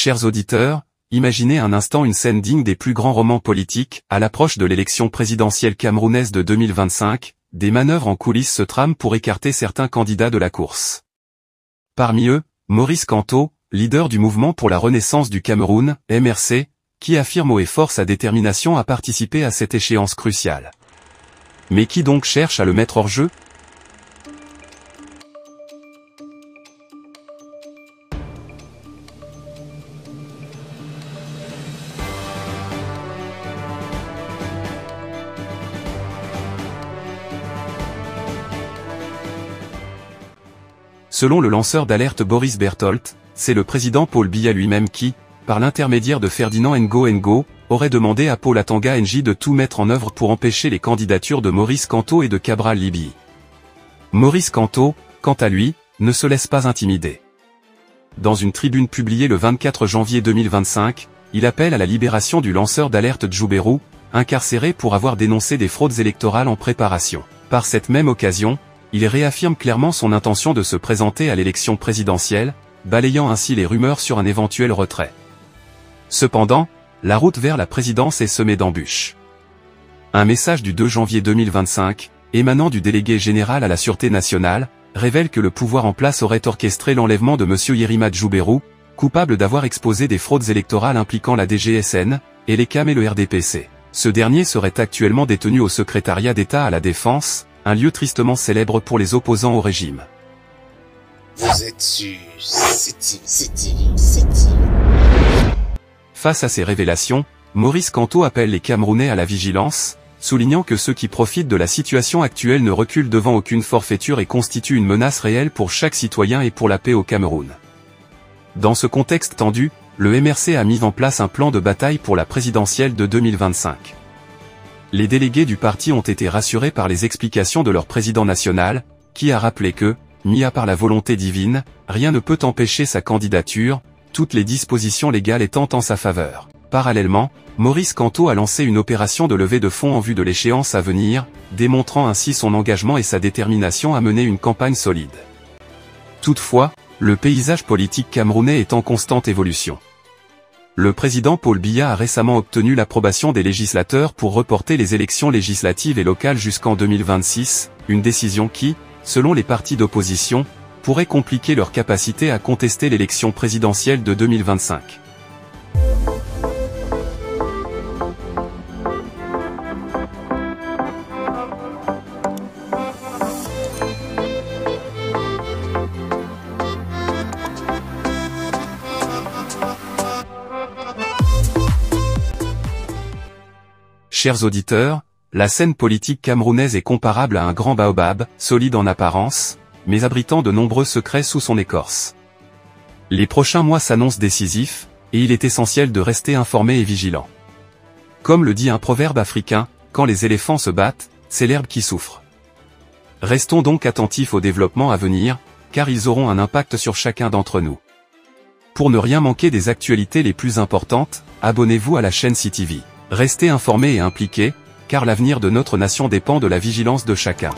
Chers auditeurs, imaginez un instant une scène digne des plus grands romans politiques. À l'approche de l'élection présidentielle camerounaise de 2025, des manœuvres en coulisses se trament pour écarter certains candidats de la course. Parmi eux, Maurice Kamto, leader du mouvement pour la renaissance du Cameroun, MRC, qui affirme haut et fort sa détermination à participer à cette échéance cruciale. Mais qui donc cherche à le mettre hors jeu ? Selon le lanceur d'alerte Boris Bertholdt, c'est le président Paul Biya lui-même qui, par l'intermédiaire de Ferdinand Ngo, aurait demandé à Paul Atanga NJ de tout mettre en œuvre pour empêcher les candidatures de Maurice Kamto et de Cabral Libye. Maurice Kamto, quant à lui, ne se laisse pas intimider. Dans une tribune publiée le 24 janvier 2025, il appelle à la libération du lanceur d'alerte Djoubérou, incarcéré pour avoir dénoncé des fraudes électorales en préparation. Par cette même occasion, il réaffirme clairement son intention de se présenter à l'élection présidentielle, balayant ainsi les rumeurs sur un éventuel retrait. Cependant, la route vers la présidence est semée d'embûches. Un message du 2 janvier 2025, émanant du délégué général à la Sûreté nationale, révèle que le pouvoir en place aurait orchestré l'enlèvement de M. Yerima Djoubérou, coupable d'avoir exposé des fraudes électorales impliquant la DGSN, et les CAM et le RDPC. Ce dernier serait actuellement détenu au secrétariat d'État à la Défense, un lieu tristement célèbre pour les opposants au régime. Vous êtes sur CTV. Face à ces révélations, Maurice Kamto appelle les Camerounais à la vigilance, soulignant que ceux qui profitent de la situation actuelle ne reculent devant aucune forfaiture et constituent une menace réelle pour chaque citoyen et pour la paix au Cameroun. Dans ce contexte tendu, le MRC a mis en place un plan de bataille pour la présidentielle de 2025. Les délégués du parti ont été rassurés par les explications de leur président national, qui a rappelé que, mis à part la volonté divine, rien ne peut empêcher sa candidature, toutes les dispositions légales étant en sa faveur. Parallèlement, Maurice Kamto a lancé une opération de levée de fonds en vue de l'échéance à venir, démontrant ainsi son engagement et sa détermination à mener une campagne solide. Toutefois, le paysage politique camerounais est en constante évolution. Le président Paul Biya a récemment obtenu l'approbation des législateurs pour reporter les élections législatives et locales jusqu'en 2026, une décision qui, selon les partis d'opposition, pourrait compliquer leur capacité à contester l'élection présidentielle de 2025. Chers auditeurs, la scène politique camerounaise est comparable à un grand baobab, solide en apparence, mais abritant de nombreux secrets sous son écorce. Les prochains mois s'annoncent décisifs, et il est essentiel de rester informé et vigilant. Comme le dit un proverbe africain, quand les éléphants se battent, c'est l'herbe qui souffre. Restons donc attentifs aux développements à venir, car ils auront un impact sur chacun d'entre nous. Pour ne rien manquer des actualités les plus importantes, abonnez-vous à la chaîne CTV. Restez informés et impliqués, car l'avenir de notre nation dépend de la vigilance de chacun.